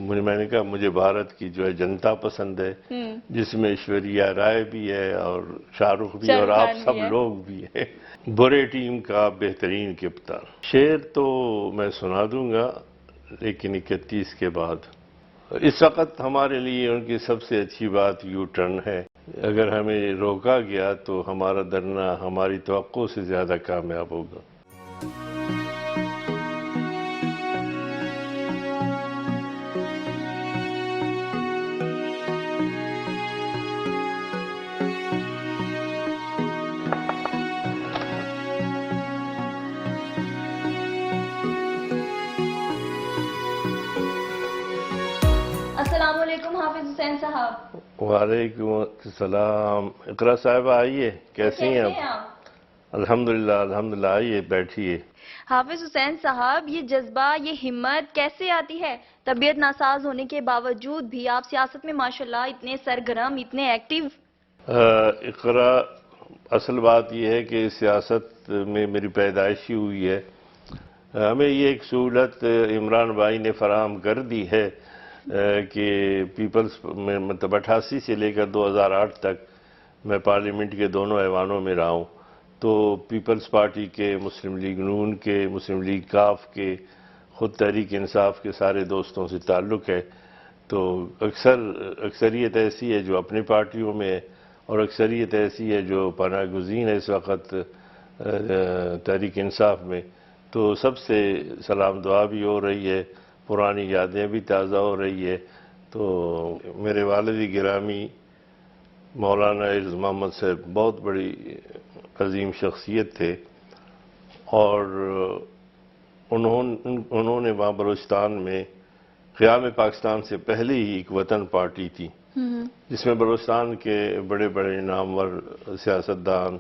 میں نے کہا مجھے بھارت کی جو ہے جنتا پسند ہے، جس میں ایشوریہ رائے بھی ہے اور شاہ رخ بھی اور آپ سب لوگ بھی ہیں، برے ٹیم کا بہترین کپتان۔ شعر تو میں سنا دوں گا لیکن 31 کے بعد۔ اس وقت ہمارے لیے ان کی سب سے اچھی بات یو ٹرن ہے۔ اگر ہمیں روکا گیا تو ہمارا دھرنا ہماری توقع سے زیادہ کامیاب ہوگا۔ السلام علیکم حافظ حسین صاحب۔ وعلیکم السلام۔ اقرا صاحبہ آئیے، کیسی ہیں آپ؟ الحمدللہ الحمدللہ، آئیے بیٹھیے۔ حافظ حسین صاحب، یہ جذبہ، یہ ہمت کیسے آتی ہے؟ طبیعت ناساز ہونے کے باوجود بھی آپ سیاست میں ماشاءاللہ اتنے سرگرم، اتنے ایکٹیو۔ اقرا، اصل بات یہ ہے کہ سیاست میں میری پیدائش ہی ہوئی ہے۔ ہمیں یہ ایک سہولت عمران بھائی نے فراہم کر دی ہے کہ پیپلز میں مطلب 88 سے لے کر 2008 تک میں پارلیمنٹ کے دونوں ایوانوں میں رہا ہوں، تو پیپلز پارٹی کے، مسلم لیگ نون کے، مسلم لیگ کاف کے، خود تحریک انصاف کے سارے دوستوں سے تعلق ہے۔ تو اکثریت ایسی ہے جو اپنی پارٹیوں میں ہے اور اکثریت ایسی ہے جو پناہ گزین ہے اس وقت تحریک انصاف میں۔ تو سب سے سلام دعا بھی ہو رہی ہے، پرانی یادیں بھی تازہ ہو رہی ہے۔ تو میرے والد گرامی مولانا عز محمد صاحب بہت بڑی عظیم شخصیت تھے، اور انہوں نے وہاں بلوچستان میں قیام پاکستان سے پہلے ہی ایک وطن پارٹی تھی جس میں بلوچستان کے بڑے بڑے نامور سیاستدان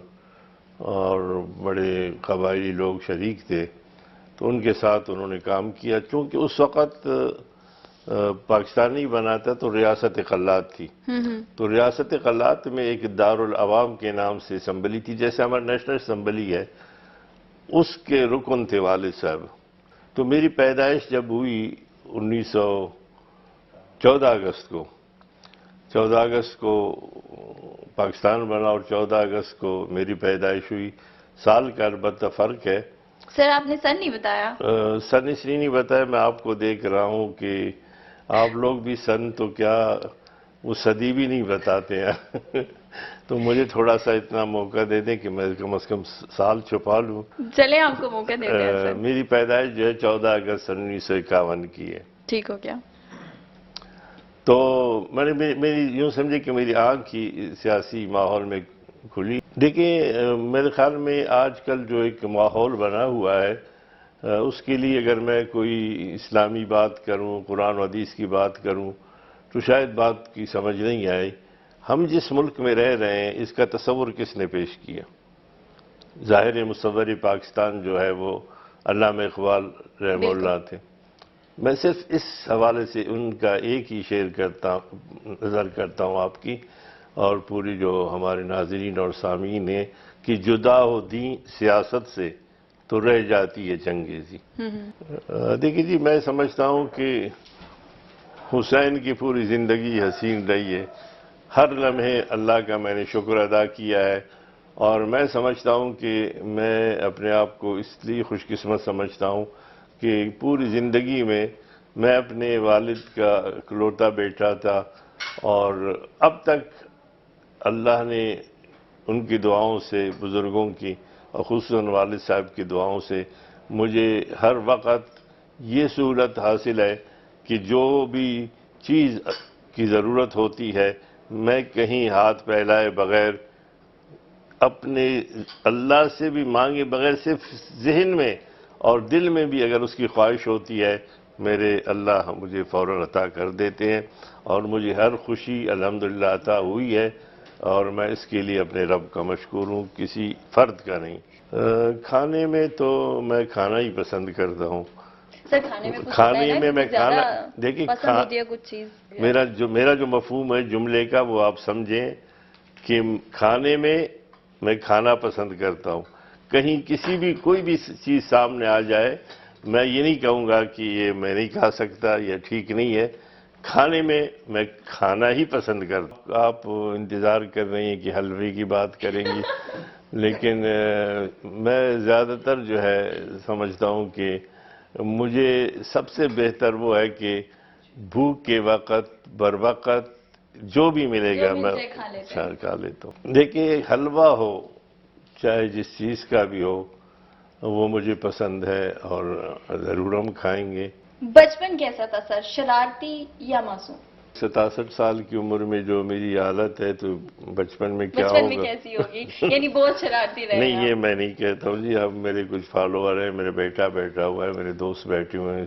اور بڑے قبائلی لوگ شریک تھے۔ تو ان کے ساتھ انہوں نے کام کیا، چونکہ اس وقت پاکستان نہیں بنا تھا تو ریاست قلات تھی، تو ریاست قلات میں ایک دارالعوام کے نام سے اسمبلی تھی، جیسے ہمارا نیشنل اسمبلی ہے، اس کے رکن تھے والد صاحب۔ تو میری پیدائش جب ہوئی 14 اگست کو پاکستان بنا اور 14 اگست کو میری پیدائش ہوئی، سال کا البتہ فرق ہے۔ سر آپ نے سن نہیں بتایا؟ سن اس لیے نہیں بتایا، میں آپ کو دیکھ رہا ہوں کہ آپ لوگ بھی سن تو کیا وہ صدی بھی نہیں بتاتے ہیں تو مجھے تھوڑا سا اتنا موقع دے دیں کہ میں کم از کم سال چھپا لوں۔ چلے آپ کو موقع دیتے ہیں سر۔ میری پیدائش جو ہے 14 اگست 1951 کی ہے۔ ٹھیک ہو گیا۔ تو میری یوں سمجھے کہ میری آنکھ ہی سیاسی ماحول میں کھلی۔ دیکھیں، میرے خیال میں آج کل جو ایک ماحول بنا ہوا ہے، اس کے لیے اگر میں کوئی اسلامی بات کروں، قرآن و حدیث کی بات کروں تو شاید بات کی سمجھ نہیں آئے۔ ہم جس ملک میں رہ رہے ہیں اس کا تصور کس نے پیش کیا؟ ظاہر مصور پاکستان جو ہے وہ علامہ اقبال رحمہ اللہ تھے۔ میں صرف اس حوالے سے ان کا ایک ہی شعر نظر کرتا ہوں آپ کی اور پوری جو ہمارے ناظرین اور سامعین ہیں کہ جدا ہو دین سیاست سے تو رہ جاتی ہے چنگیزی۔ دیکھیے جی، میں سمجھتا ہوں کہ حسین کی پوری زندگی حسین رہی ہے، ہر لمحے اللہ کا میں نے شکر ادا کیا ہے، اور میں سمجھتا ہوں کہ میں اپنے آپ کو اس لیے خوش قسمت سمجھتا ہوں کہ پوری زندگی میں اپنے والد کا اکلوتا بیٹا تھا، اور اب تک اللہ نے ان کی دعاؤں سے، بزرگوں کی اور خصوصاً والد صاحب کی دعاؤں سے مجھے ہر وقت یہ سہولت حاصل ہے کہ جو بھی چیز کی ضرورت ہوتی ہے میں کہیں ہاتھ پھیلائے بغیر، اپنے اللہ سے بھی مانگے بغیر، صرف ذہن میں اور دل میں بھی اگر اس کی خواہش ہوتی ہے، میرے اللہ مجھے فوراً عطا کر دیتے ہیں، اور مجھے ہر خوشی الحمدللہ عطا ہوئی ہے، اور میں اس کے لیے اپنے رب کا مشکور ہوں، کسی فرد کا نہیں۔ کھانے میں تو میں کھانا ہی پسند کرتا ہوں۔ سر کھانے میں میں کھانا دیکھیں، پسند ہوتی ہے کچھ چیز۔ میرا جو مفہوم ہے جملے کا وہ آپ سمجھیں کہ کھانے میں کھانا پسند کرتا ہوں۔ کہیں کسی بھی کوئی بھی چیز سامنے آ جائے، میں یہ نہیں کہوں گا کہ یہ میں نہیں کھا سکتا یا ٹھیک نہیں ہے، کھانے میں کھانا ہی پسند کرتا ہوں. آپ انتظار کر رہی ہیں کہ حلوے کی بات کریں گی، لیکن میں زیادہ تر جو ہے سمجھتا ہوں کہ مجھے سب سے بہتر وہ ہے کہ بھوک کے وقت بر وقت جو بھی ملے گا میں کھا لیتا ہوں. دیکھیے حلوہ ہو چاہے جس چیز کا بھی ہو وہ مجھے پسند ہے اور ضرور ہم کھائیں گے. بچپن کیسا تھا سر، شرارتی یا معصوم؟ 67 سال کی عمر میں جو میری حالت ہے تو بچپن میں کیا بچپن میں ہوگا؟ کیسی ہوگی؟ یعنی بہت شرارتی رہے نہیں، آپ. یہ میں نہیں کہتا ہوں جی. اب میرے کچھ فالوور ہیں، میرے بیٹا بیٹھا ہوا ہے، میرے دوست بیٹھے ہوئے ہیں،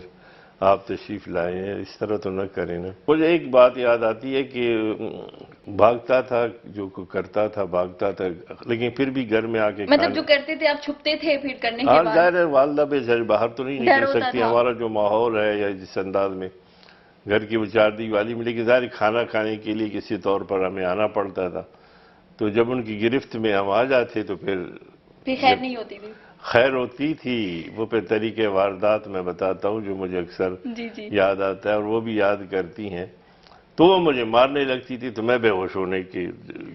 آپ تشریف لائے ہیں، اس طرح تو نہ کریں نا. مجھے ایک بات یاد آتی ہے کہ بھاگتا تھا، جو کرتا تھا بھاگتا تھا، لیکن پھر بھی گھر میں آ کے مطلب جو کرتے تھے آپ چھپتے تھے پھر کرنے کے ہاں بعد؟ ظاہر ہے والدہ بے باہر تو نہیں ڈر نکل ہوتا سکتی. تھا. ہمارا جو ماحول ہے یا جس انداز میں گھر کی وہ چار دیوالی میں، لیکن ظاہر کھانا کھانے کے لیے کسی طور پر ہمیں آنا پڑتا تھا. تو جب ان کی گرفت میں ہم آ جاتے تو پھر خیر نہیں ہوتی تھی. خیر ہوتی تھی. وہ پھر طریقے واردات میں بتاتا ہوں جو مجھے اکثر جی یاد آتا ہے اور وہ بھی یاد کرتی ہیں. تو وہ مجھے مارنے لگتی تھی تو میں بے ہوش ہونے کی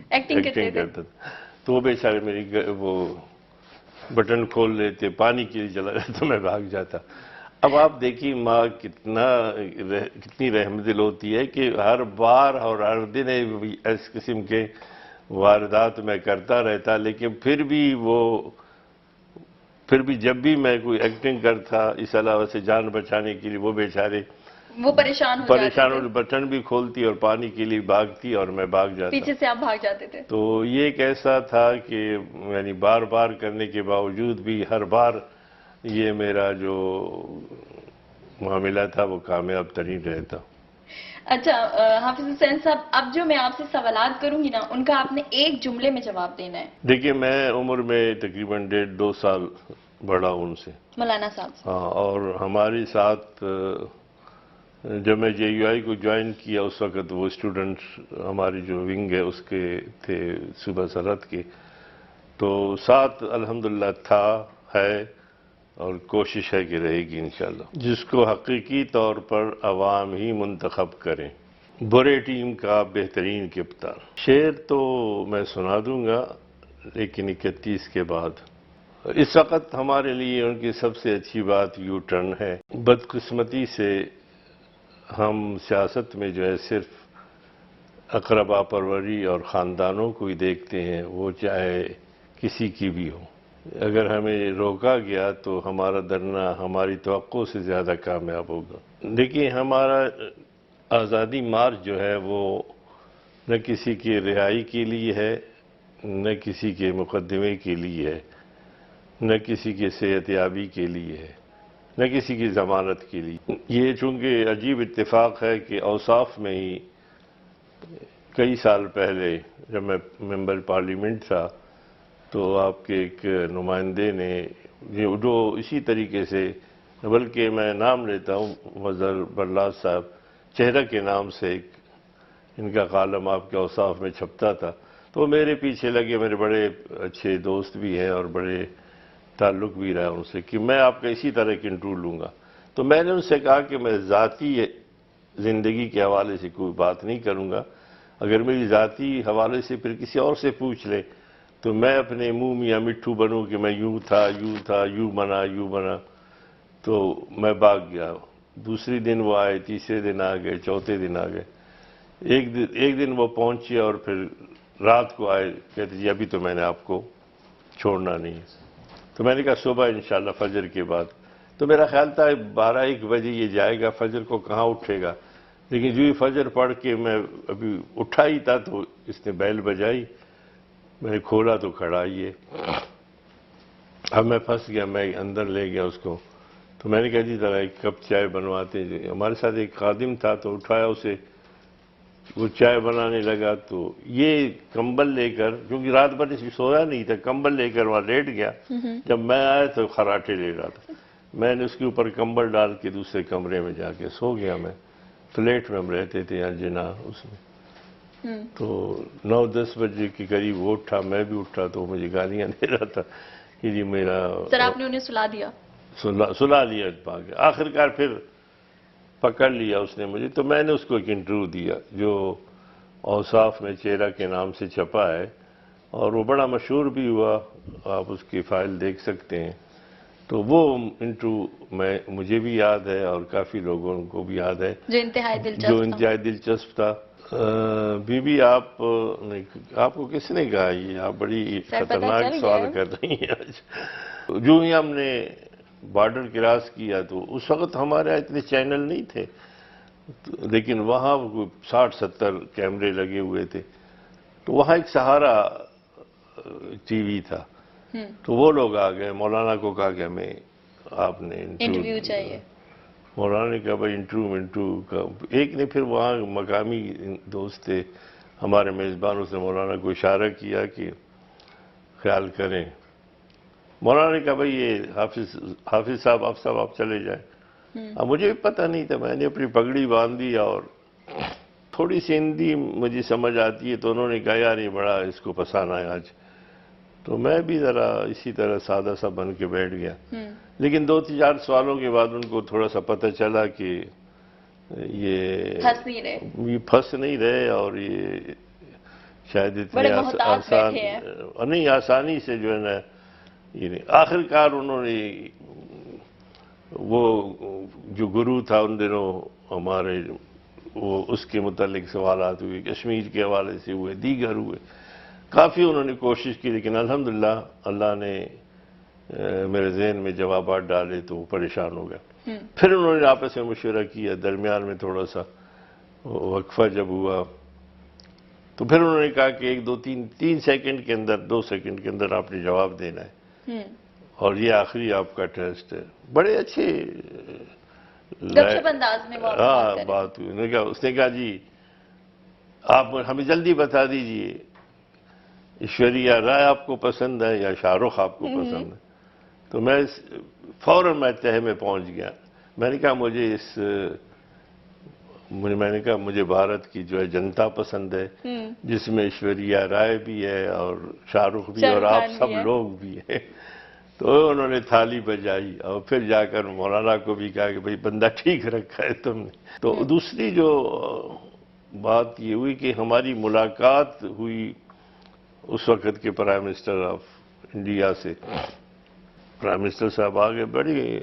ایکٹنگ کرتا تھا. تو وہ بیچارے میری وہ بٹن کھول لیتے، پانی کے لیے چلا جاتا تو میں بھاگ جاتا. اب آپ دیکھیے ماں کتنی رحم دل ہوتی ہے کہ ہر بار اور ہر دن اس قسم کے واردات میں کرتا رہتا، لیکن پھر بھی جب بھی میں کوئی ایکٹنگ کرتا اس علاوہ سے جان بچانے کے لیے وہ بیچارے وہ پریشان ہو جاتے تھے. بٹن بھی کھولتی اور پانی کے لیے بھاگتی اور میں بھاگ جاتا. پیچھے سے آپ بھاگ جاتے تھے. تو یہ ایک ایسا تھا کہ یعنی بار بار کرنے کے باوجود بھی ہر بار یہ میرا جو معاملہ تھا وہ کامیاب ترین رہتا. اچھا حافظ حسین صاحب، اب جو میں آپ سے سوالات کروں گی نا ان کا آپ نے ایک جملے میں جواب دینا ہے. دیکھیے میں عمر میں تقریباً 1.5-2 سال بڑا ہوں ان سے، مولانا صاحب سے. ہاں. اور ہمارے ساتھ جب میں جے یو آئی کو جوائن کیا اس وقت وہ اسٹوڈنٹس ہماری جو ونگ ہے اس کے تھے صوبہ سرحد کے، تو ساتھ الحمدللہ تھا، ہے اور کوشش ہے کہ رہے گی انشاءاللہ. جس کو حقیقی طور پر عوام ہی منتخب کریں، برے ٹیم کا بہترین کپتان. شعر تو میں سنا دوں گا لیکن 31 کے بعد. اس وقت ہمارے لیے ان کی سب سے اچھی بات یو ٹرن ہے. بدقسمتی سے ہم سیاست میں جو ہے صرف اقربا پروری اور خاندانوں کو ہی دیکھتے ہیں، وہ چاہے کسی کی بھی ہو. اگر ہمیں روکا گیا تو ہمارا دھرنا ہماری توقع سے زیادہ کامیاب ہوگا. دیکھیے ہمارا آزادی مارچ جو ہے وہ نہ کسی کی رہائی کے لیے ہے، نہ کسی کے مقدمے کے لیے ہے، نہ کسی کے صحت یابی کے لیے ہے، نہ کسی کی ضمانت کے لیے. یہ چونکہ عجیب اتفاق ہے کہ اوصاف میں ہی کئی سال پہلے جب میں ممبر پارلیمنٹ تھا تو آپ کے ایک نمائندے نے جو اسی طریقے سے، بلکہ میں نام لیتا ہوں مظہر برلاس صاحب، چہرہ کے نام سے ایک ان کا کالم آپ کے اوصاف میں چھپتا تھا. تو میرے پیچھے لگے، میرے بڑے اچھے دوست بھی ہیں اور بڑے تعلق بھی رہا ان سے، کہ میں آپ کا اسی طرح ایک انٹرویو لوں گا. تو میں نے ان سے کہا کہ میں ذاتی زندگی کے حوالے سے کوئی بات نہیں کروں گا. اگر میری ذاتی حوالے سے پھر کسی اور سے پوچھ لے تو میں اپنے منہ میاں مٹھو بنوں کہ میں یوں تھا، یوں بنا. تو میں بھاگ گیا. دوسری دن وہ آئے، تیسرے دن آ گئے، چوتھے دن آ گئے. ایک دن وہ پہنچے اور پھر رات کو آئے، کہتے جی ابھی تو میں نے آپ کو چھوڑنا نہیں. تو میں نے کہا صبح انشاءاللہ فجر کے بعد. تو میرا خیال تھا 12-1 بجے یہ جائے گا، فجر کو کہاں اٹھے گا. لیکن جو ہی فجر پڑھ کے میں ابھی اٹھا ہی تھا تو اس نے بیل بجائی. میں نے کھولا تو کھڑا ہی ہے. اب میں پھنس گیا، میں اندر لے گیا اس کو. تو میں نے کہا جی ذرا ایک کپ چائے بنواتے ہیں. ہمارے ساتھ ایک خادم تھا تو اٹھایا اسے، وہ چائے بنانے لگا. تو یہ کمبل لے کر، کیونکہ رات بھر اس سویا نہیں تھا، کمبل لے کر وہاں لیٹ گیا. جب میں آیا تو خراٹے لے رہا تھا. میں نے اس کے اوپر کمبل ڈال کے دوسرے کمرے میں جا کے سو گیا. میں فلیٹ میں ہم رہتے تھے یہاں جنا اس میں. تو 9-10 بجے کے قریب وہ اٹھا، میں بھی اٹھا تو مجھے گالیاں دے رہا تھا کہ جی میرا. سر آپ نے انہیں سلا دیا؟ سلا لیا. آخر کار پھر پکڑ لیا اس نے مجھے، تو میں نے اس کو ایک انٹرویو دیا جو اوصاف میں چہرہ کے نام سے چھپا ہے، اور وہ بڑا مشہور بھی ہوا، آپ اس کی فائل دیکھ سکتے ہیں۔ تو وہ انٹرویو مجھے بھی یاد ہے اور کافی لوگوں کو بھی یاد ہے، جو انتہائی جو دلچسپ تھا۔ انتہائی دلچسپ تھا۔ بی بی آپ کو کس نے کہا یہ؟ آپ بڑی سر، پتہ خطرناک چل سوال گیا۔ کر رہی ہیں آج۔ جو ہی ہم نے بارڈر کراس کیا تو اس وقت ہمارے یہاں اتنے چینل نہیں تھے، لیکن وہاں 60-70 کیمرے لگے ہوئے تھے، تو وہاں ایک سہارا ٹی وی تھا، تو وہ لوگ آ گئے، مولانا کو کہا کہ ہمیں آپ نے انٹرویو چاہیے۔ مولانا نے کہا بھائی انٹرویو کا ایک نے، پھر وہاں مقامی دوست تھے ہمارے میزبان، اس نے مولانا کو اشارہ کیا کہ خیال کریں۔ مولانا نے کہا بھائی یہ حافظ صاحب آپ چلے جائیں۔ اب مجھے بھی پتہ نہیں تھا، میں نے اپنی پگڑی باندھ دی اور تھوڑی سی ہندی مجھے سمجھ آتی ہے، تو انہوں نے کہا یار یہ بڑا اس کو پسانا ہے آج، تو میں بھی ذرا اسی طرح سادہ سا بن کے بیٹھ گیا۔ لیکن 2-4 سوالوں کے بعد ان کو تھوڑا سا پتہ چلا کہ یہ پھنس نہیں رہے، اور یہ شاید اتنی آسانی سے جو ہے نا، یہ نہیں۔ آخر کار انہوں نے وہ جو گرو تھا ان دنوں ہمارے، وہ اس کے متعلق سوالات ہوئے، کشمیر کے حوالے سے ہوئے، دیگر ہوئے، کافی انہوں نے کوشش کی، لیکن الحمدللہ اللہ نے میرے ذہن میں جوابات ڈالے تو وہ پریشان ہو گیا۔ پھر انہوں نے آپس میں مشورہ کیا، درمیان میں تھوڑا سا وقفہ جب ہوا تو پھر انہوں نے کہا کہ 3 سیکنڈ کے اندر، 2 سیکنڈ کے اندر آپ نے جواب دینا ہے، اور یہ آخری آپ کا ٹیسٹ ہے۔ بڑے اچھے انداز میں بات ہوئی۔ اس نے کہا جی آپ ہمیں جلدی بتا دیجئے ایشوریہ رائے آپ کو پسند ہے یا شاہ رخ آپ کو پسند ہے؟ تو فوراً میں تہہ میں پہنچ گیا۔ میں نے کہا مجھے بھارت کی جو ہے جنتا پسند ہے، جس میں ایشوریہ رائے بھی ہے اور شاہ رخ بھی اور آپ سب لوگ بھی ہیں۔ تو انہوں نے تھالی بجائی اور پھر جا کر مولانا کو بھی کہا کہ بھئی بندہ ٹھیک رکھا ہے تم نے۔ تو دوسری جو بات یہ ہوئی کہ ہماری ملاقات ہوئی اس وقت کے پرائم منسٹر آف انڈیا سے۔ پرائم منسٹر صاحب آگے بڑی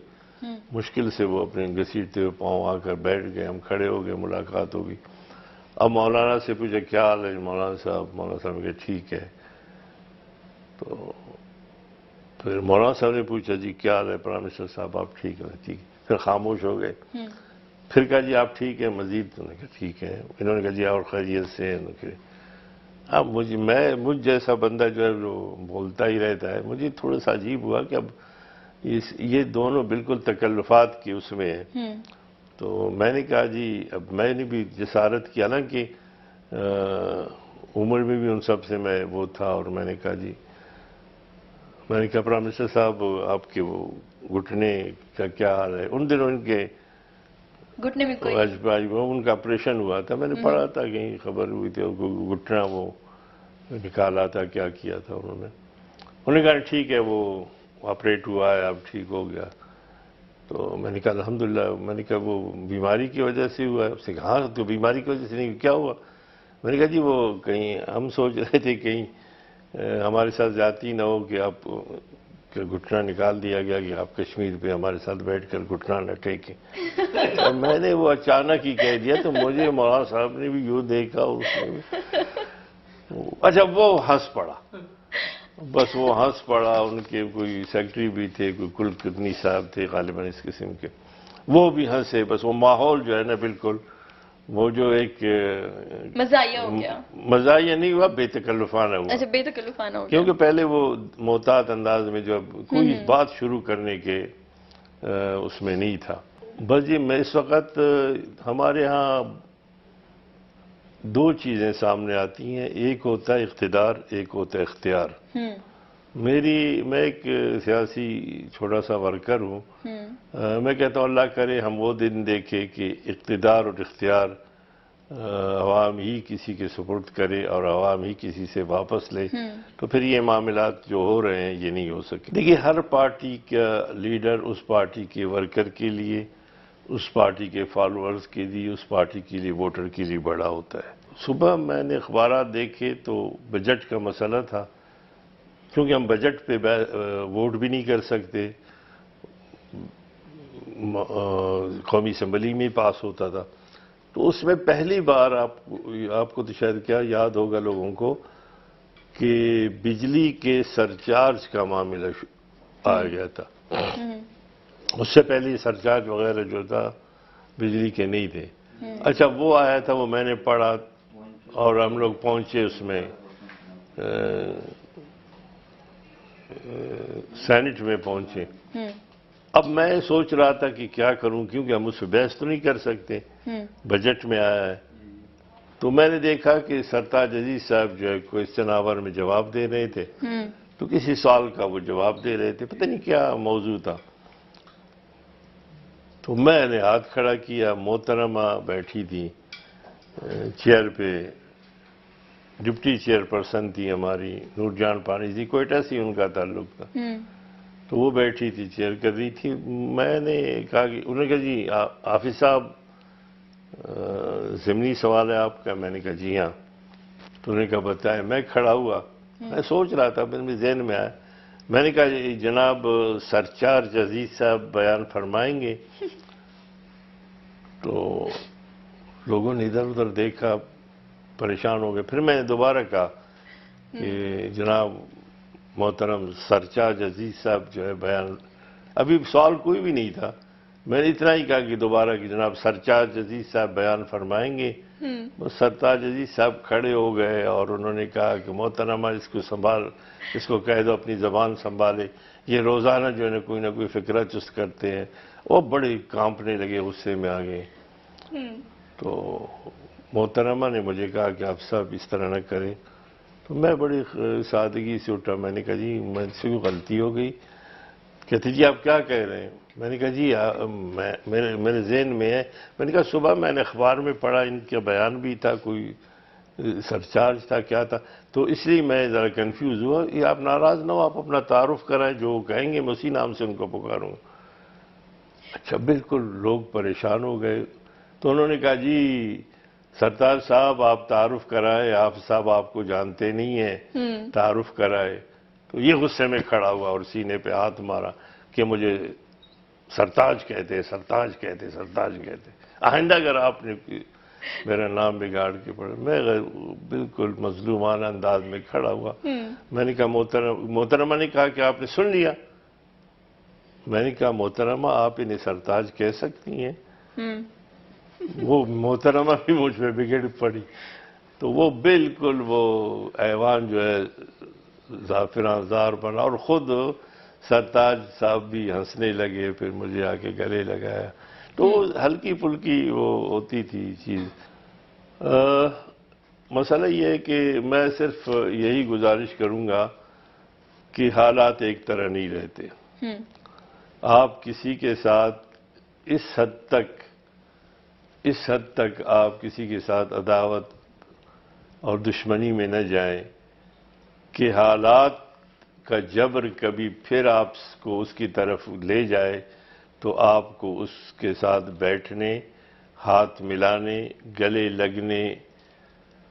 مشکل سے وہ اپنے گھسیٹتے ہوئے پاؤں آ کر بیٹھ گئے، ہم کھڑے ہو گئے، ملاقات ہوگی۔ اب مولانا سے پوچھا کیا حال ہے مولانا صاحب نے کہا ٹھیک ہے۔ تو پھر مولانا صاحب نے پوچھا جی کیا حال ہے پرائم منسٹر صاحب، آپ ٹھیک ہے؟ ٹھیک۔ پھر خاموش ہو گئے۔ پھر کہا جی آپ ٹھیک ہیں مزید؟ انہوں نے کہا ٹھیک ہے۔ انہوں نے کہا جی اور خیریت سے ہیں؟ اب مجھ جیسا بندہ جو ہے وہ بولتا ہی رہتا ہے، مجھے تھوڑا سا عجیب ہوا کہ اب یہ دونوں بالکل تکلفات کی اس میں ہیں۔ تو میں نے کہا جی اب میں نے بھی جسارت کیا نا کہ عمر میں بھی ان سب سے میں وہ تھا، اور میں نے کہا جی پرائم منسٹر صاحب آپ کے وہ گھٹنے کا کیا حال ہے؟ ان دنوں ان کے گھٹنے میں ان کا آپریشن ہوا تھا، میں نے پڑھا تھا کہیں خبر ہوئی تھی، گھٹنا وہ نکالا تھا، کیا کیا تھا انہوں نے کہا ٹھیک ہے وہ آپریٹ ہوا ہے اب ٹھیک ہو گیا۔ تو میں نے کہا الحمدللہ۔ میں نے کہا وہ بیماری کی وجہ سے ہوا ہے؟ اس نے کہا ہاں تو بیماری کی وجہ سے نہیں، کیا ہوا؟ میں نے کہا جی وہ کہیں ہم سوچ رہے تھے کہیں ہمارے ساتھ زیادتی نہ ہو کہ آپ کا گھٹنا نکال دیا گیا کہ آپ کشمیر پہ ہمارے ساتھ بیٹھ کر گھٹنا نہ ٹیکیں۔ میں نے وہ اچانک ہی کہہ دیا تو مجھے مولانا صاحب نے بھی یوں دیکھا، اس نے بھی اچھا وہ ہنس پڑا، بس وہ ہنس پڑا۔ ان کے کوئی سیکرٹری بھی تھے، کوئی کلکرنی صاحب تھے غالباً اس قسم کے، وہ بھی ہنسے۔ بس وہ ماحول جو ہے نا بالکل وہ جو ایک مزاحیہ ہو گیا، مزاحیہ نہیں ہوا، بے تکلفانہ ہوا۔ اچھا بے تکلفانہ ہو گیا، کیونکہ پہلے وہ محتاط انداز میں جو کوئی بات شروع کرنے کے اس میں نہیں تھا۔ بس جی میں اس وقت ہمارے ہاں 2 چیزیں سامنے آتی ہیں، ایک ہوتا ہے اقتدار، ایک ہوتا ہے اختیار۔ میں ایک سیاسی چھوٹا سا ورکر ہوں۔ میں کہتا ہوں اللہ کرے ہم وہ دن دیکھیں کہ اقتدار اور اختیار عوام ہی کسی کے سپرد کرے اور عوام ہی کسی سے واپس لے، تو پھر یہ معاملات جو ہو رہے ہیں یہ نہیں ہو سکے۔ دیکھیے ہر پارٹی کا لیڈر اس پارٹی کے ورکر کے لیے اس پارٹی کے فالوورز کے لیے، اس پارٹی کے لیے، ووٹر کے لیے بڑا ہوتا ہے۔ صبح میں نے اخبارات دیکھے تو بجٹ کا مسئلہ تھا، کیونکہ ہم بجٹ پہ ووٹ بھی نہیں کر سکتے، قومی اسمبلی میں پاس ہوتا تھا، تو اس میں پہلی بار آپ کو تو شاید کیا یاد ہوگا لوگوں کو کہ بجلی کے سرچارج کا معاملہ آ گیا تھا۔ اس سے پہلے سرچارج وغیرہ جو تھا بجلی کے نہیں تھے۔ اچھا وہ آیا تھا، وہ میں نے پڑھا اور ہم لوگ پہنچے اس میں سینٹ میں پہنچے۔ اب میں سوچ رہا تھا کہ کیا کروں، کیونکہ ہم اس پہ بحث تو نہیں کر سکتے، بجٹ میں آیا ہے۔ تو میں نے دیکھا کہ سرتاج عزیز صاحب جو ہے کوئسچن آور میں جواب دے رہے تھے، تو کسی سوال کا وہ جواب دے رہے تھے، پتہ نہیں کیا موضوع تھا۔ تو میں نے ہاتھ کھڑا کیا، محترمہ بیٹھی تھی چیئر پہ، ڈپٹی چیئر پرسن تھی ہماری نور جان پانی جی، کوئٹہ سے ان کا تعلق تھا، تو وہ بیٹھی تھی چیئر کر رہی تھی۔ میں نے کہا کہ انہوں نے کہا جی حافظ صاحب ضمنی سوال ہے آپ کا؟ میں نے کہا جی ہاں۔ تو انہوں نے کہا بتائیں۔ میں کھڑا ہوا، میں سوچ رہا تھا، میرے ذہن میں آیا، میں نے کہا جناب سرچارج عزیز صاحب بیان فرمائیں گے؟ تو لوگوں نے ادھر ادھر دیکھا، پریشان ہو گئے۔ پھر میں نے دوبارہ کہا کہ جناب محترم سرچارج عزیز صاحب جو ہے بیان، ابھی سوال کوئی بھی نہیں تھا، میں نے اتنا ہی کہا کہ دوبارہ کہ جناب سرچارج عزیز صاحب بیان فرمائیں گے؟ سرتاج عزیز صاحب کھڑے ہو گئے اور انہوں نے کہا کہ محترمہ اس کو کہہ دو اپنی زبان سنبھالے، یہ روزانہ جو ہے کوئی نہ کوئی فکرہ چست کرتے ہیں۔ وہ بڑے کانپنے لگے، غصے میں آ گئے۔ تو محترمہ نے مجھے کہا کہ آپ صاحب اس طرح نہ کریں، تو میں بڑی سادگی سے اٹھا، میں نے کہا جی مجھ سے کوئی غلطی ہو گئی۔ کہتے جی آپ کیا کہہ رہے ہیں؟ میں نے کہا جی میرے ذہن میں ہے، میں نے کہا صبح میں نے اخبار میں پڑھا، ان کا بیان بھی تھا، کوئی سرچارج تھا، کیا تھا، تو اس لیے میں ذرا کنفیوز ہوا۔ یہ آپ ناراض نہ ہو، آپ اپنا تعارف کرائیں، جو وہ کہیں گے میں اسی نام سے ان کو پکاروں گا۔ اچھا بالکل لوگ پریشان ہو گئے، تو انہوں نے کہا جی سرتاج صاحب آپ تعارف کرائے، آپ صاحب آپ کو جانتے نہیں ہیں، تعارف کرائے۔ تو یہ غصے میں کھڑا ہوا اور سینے پہ ہاتھ مارا کہ مجھے سرتاج کہتے، سرتاج کہتے، سرتاج کہتے، آئندہ اگر آپ نے میرا نام بگاڑ کے پڑھا۔ میں بالکل مظلومانہ انداز میں کھڑا ہوا۔ میں نے کہا محترمہ نے کہا کہ آپ نے سن لیا؟ میں نے کہا محترمہ آپ انہیں سرتاج کہہ سکتی ہیں؟ وہ محترمہ بھی مجھ پہ بگڑ پڑی، تو وہ بالکل وہ ایوان جو ہے زعفران زار بنا، اور خود سرتاج صاحب بھی ہنسنے لگے، پھر مجھے آ کے گلے لگایا۔ تو ہلکی پھلکی وہ ہوتی تھی چیز۔ مسئلہ یہ ہے کہ میں صرف یہی گزارش کروں گا کہ حالات ایک طرح نہیں رہتے۔ آپ کسی کے ساتھ اس حد تک آپ کسی کے ساتھ عداوت اور دشمنی میں نہ جائیں کہ حالات کا جبر کبھی پھر آپ کو اس کی طرف لے جائے تو آپ کو اس کے ساتھ بیٹھنے، ہاتھ ملانے، گلے لگنے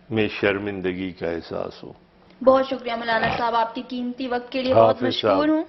میں شرمندگی کا احساس ہو۔ بہت شکریہ مولانا صاحب، آپ کی قیمتی وقت کے لیے بہت حافظ صاحب۔ مشکور ہوں۔